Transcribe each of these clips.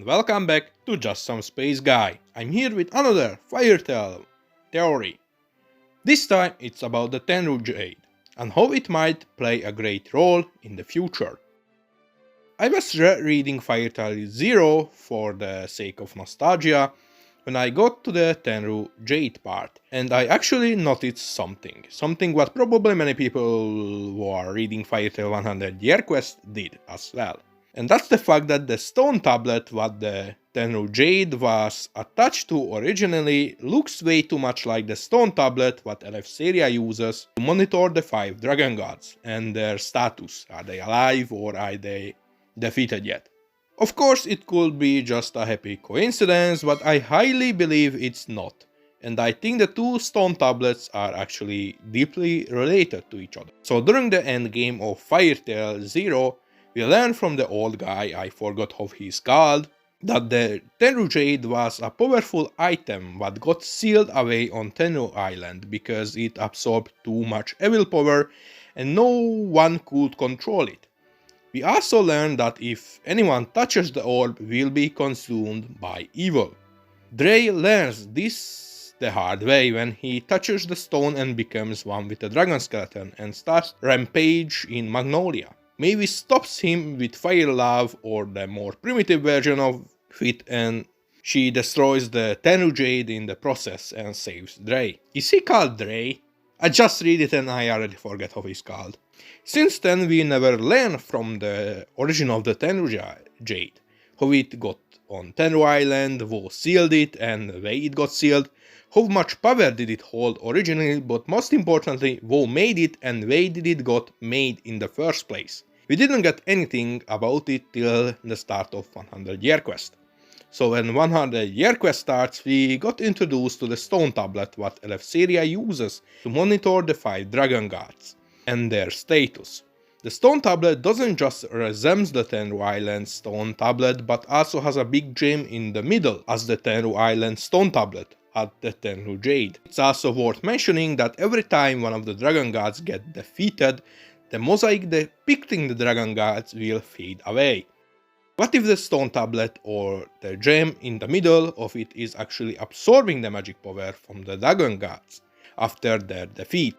and welcome back to Just Some Space Guy. I'm here with another Fire Tale theory. This time it's about the Tenrou Jade and how it might play a great role in the future. I was reading Fire Tale 0 for the sake of nostalgia when I got to the Tenrou Jade part, and I actually noticed something what probably many people who are reading Fire Tale 100 Year Quest did as well. And that's the fact that the stone tablet what the Tenrou Jade was attached to originally looks way too much like the stone tablet what Eleftheria uses to monitor the 5 dragon gods and their status. Are they alive or are they defeated yet? Of course it could be just a happy coincidence, but I highly believe it's not. And I think the two stone tablets are actually deeply related to each other. So during the endgame of Fire Tale 0, we learn from the old guy, I forgot how he's called, that the Tenrou Jade was a powerful item that got sealed away on Tenrou Island because it absorbed too much evil power and no one could control it. We also learn that if anyone touches the orb will be consumed by evil. Dre learns this the hard way when he touches the stone and becomes one with the dragon skeleton and starts rampage in Magnolia. Mavis stops him with fire love or the more primitive version of it, and she destroys the Tenrou Jade in the process and saves Dre. Is he called Dre? I just read it and I already forget how he's called. Since then we never learn from the origin of the Tenrou Jade, how it got on Tenrou Island, who sealed it and why it got sealed, how much power did it hold originally, but most importantly who made it and why did it got made in the first place. We didn't get anything about it till the start of 100 Year Quest. So when 100 Year Quest starts, we got introduced to the stone tablet what Eleftheria uses to monitor the 5 dragon gods and their status. The stone tablet doesn't just resemble the Tenrou Island stone tablet but also has a big gem in the middle as the Tenrou Island stone tablet at the Tenrou Jade. It's also worth mentioning that every time one of the dragon gods get defeated, the mosaic depicting the dragon gods will fade away. What if the stone tablet or the gem in the middle of it is actually absorbing the magic power from the dragon gods after their defeat?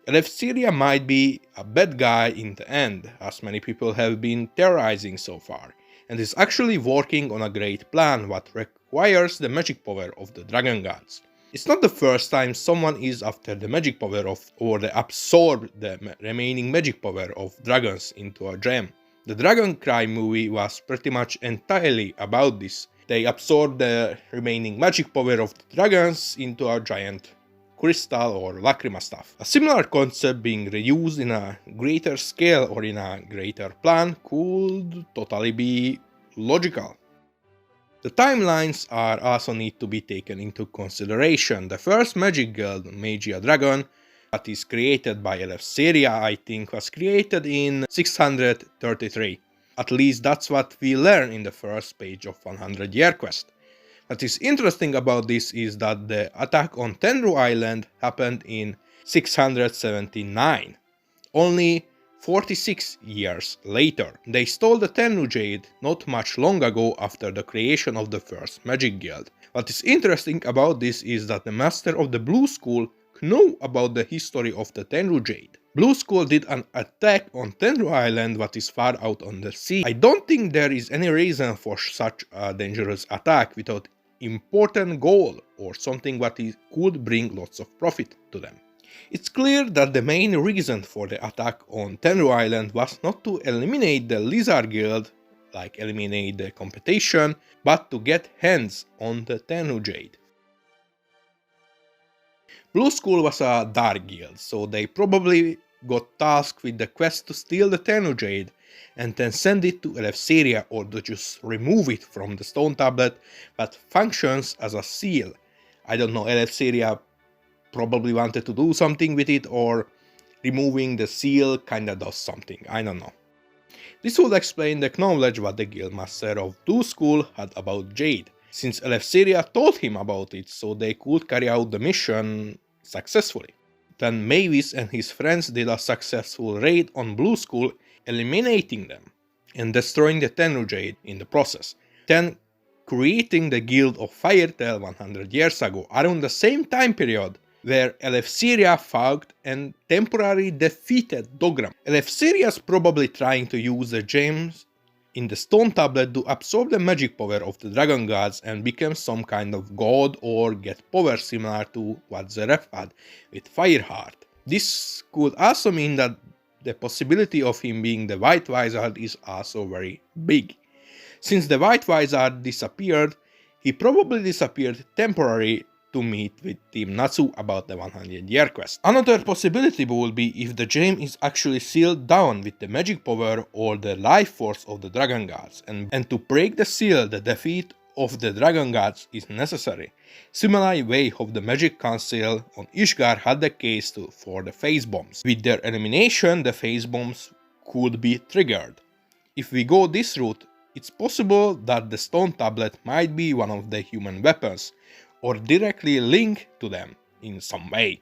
Eleftheria might be a bad guy in the end, as many people have been theorizing so far, and is actually working on a great plan what requires the magic power of the dragon gods. It's not the first time someone is after the magic power of or they absorb the remaining magic power of dragons into a gem. The Dragon Cry movie was pretty much entirely about this. They absorbed the remaining magic power of the dragons into a giant crystal or lacrima stuff. A similar concept being reused in a greater scale or in a greater plan could totally be logical. The timelines are also need to be taken into consideration. The first magic guild, Magia Dragon, that is created by Eleftheria, I think was created in 633. At least that's what we learn in the first page of 100 Year Quest. What is interesting about this is that the attack on Tenrou Island happened in 679. Only 46 years later. They stole the Tenrou Jade not much long ago after the creation of the first magic guild. What is interesting about this is that the master of the Blue School knew about the history of the Tenrou Jade. Blue School did an attack on Tenrou Island that is far out on the sea. I don't think there is any reason for such a dangerous attack without important goal or something that could bring lots of profit to them. It's clear that the main reason for the attack on Tenrou Island was not to eliminate the Lizard Guild, like eliminate the competition, but to get hands on the Tenrou Jade. Blue School was a dark guild, so they probably got tasked with the quest to steal the Tenrou Jade and then send it to Eleftheria or to just remove it from the stone tablet that functions as a seal. I don't know, Eleftheria probably wanted to do something with it, or removing the seal kinda does something, I don't know. This would explain the knowledge what the guildmaster of Blue School had about Jade, since Eleftheria told him about it so they could carry out the mission successfully. Then Mavis and his friends did a successful raid on Blue School, eliminating them and destroying the Tenrou Jade in the process. Then creating the Guild of Firetail 100 years ago, around the same time period where Eleftheria fought and temporarily defeated Dogram. Eleftheria is probably trying to use the gems in the stone tablet to absorb the magic power of the dragon gods and become some kind of god or get power similar to what Zeref had with Fireheart. This could also mean that the possibility of him being the White Wizard is also very big. Since the White Wizard disappeared, he probably disappeared temporarily to meet with Team Natsu about the 100-year quest. Another possibility would be if the gem is actually sealed down with the magic power or the life force of the dragon gods, and to break the seal, the defeat of the dragon gods is necessary. Similar way of the magic council on Ishgard had the case for the phase bombs. With their elimination, the phase bombs could be triggered. If we go this route, it's possible that the stone tablet might be one of the human weapons, or directly linked to them in some way.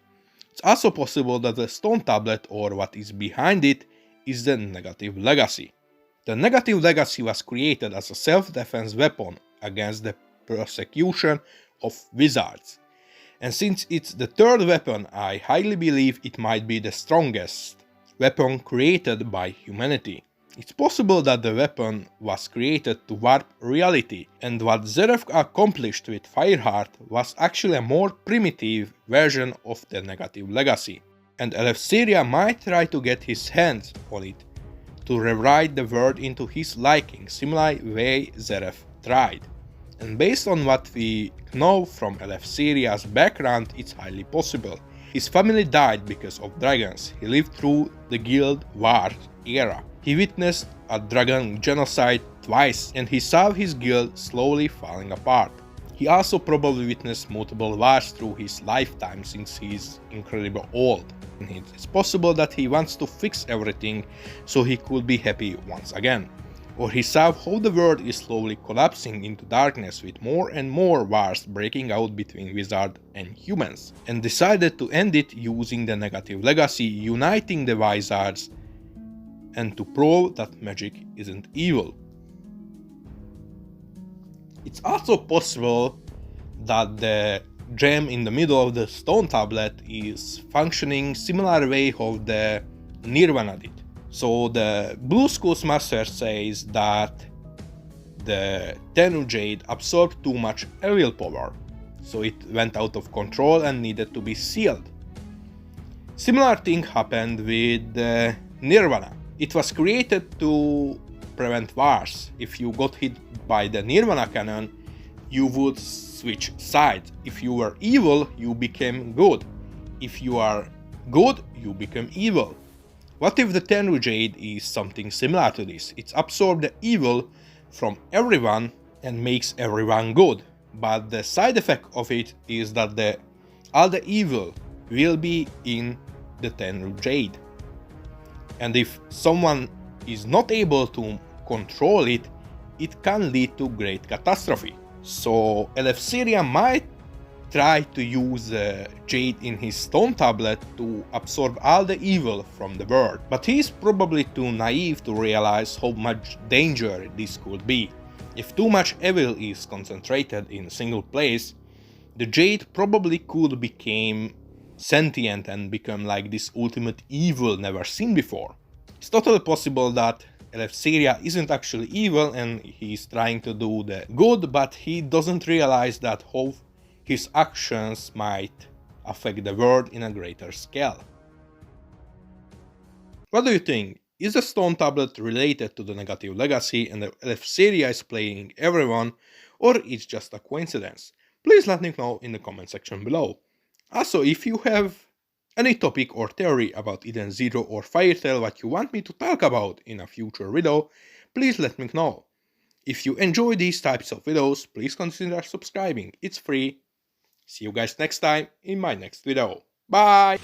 It's also possible that the stone tablet or what is behind it is the negative legacy. The negative legacy was created as a self-defense weapon against the persecution of wizards. And since it's the third weapon, I highly believe it might be the strongest weapon created by humanity. It's possible that the weapon was created to warp reality, and what Zeref accomplished with Fireheart was actually a more primitive version of the negative legacy, and Eleftheria might try to get his hands on it to rewrite the world into his liking, similar way Zeref tried. And based on what we know from Eleftheria's background, it's highly possible. His family died because of dragons. He lived through the Guild Wars era. He witnessed a dragon genocide twice, and he saw his guild slowly falling apart. He also probably witnessed multiple wars through his lifetime since he's incredibly old. And it's possible that he wants to fix everything so he could be happy once again. Or he saw how the world is slowly collapsing into darkness with more and more wars breaking out between wizards and humans, and decided to end it using the negative legacy, uniting the wizards and to prove that magic isn't evil. It's also possible that the gem in the middle of the stone tablet is functioning similar way of the Nirvana did. So the Blue Skull's master says that the Tenrou Jade absorbed too much evil power, so it went out of control and needed to be sealed. Similar thing happened with the Nirvana. It was created to prevent wars. If you got hit by the Nirvana cannon, you would switch sides. If you were evil, you became good. If you are good, you become evil. What if the Tenrou Jade is something similar to this? It absorbs the evil from everyone and makes everyone good. But the side effect of it is that all the evil will be in the Tenrou Jade. And if someone is not able to control it, it can lead to great catastrophe. So Eleftheria might try to use Jade in his stone tablet to absorb all the evil from the world. But he is probably too naive to realize how much danger this could be. If too much evil is concentrated in a single place, the Jade probably could become sentient and become like this ultimate evil never seen before. It's totally possible that Eleftheria isn't actually evil and he's trying to do the good, but he doesn't realize that how his actions might affect the world in a greater scale. What do you think? Is the stone tablet related to the negative legacy and Eleftheria is playing everyone, or it's just a coincidence? Please let me know in the comment section below. Also, if you have any topic or theory about Eden Zero or Firetail what you want me to talk about in a future video, please let me know. If you enjoy these types of videos, please consider subscribing. It's free. See you guys next time in my next video. Bye!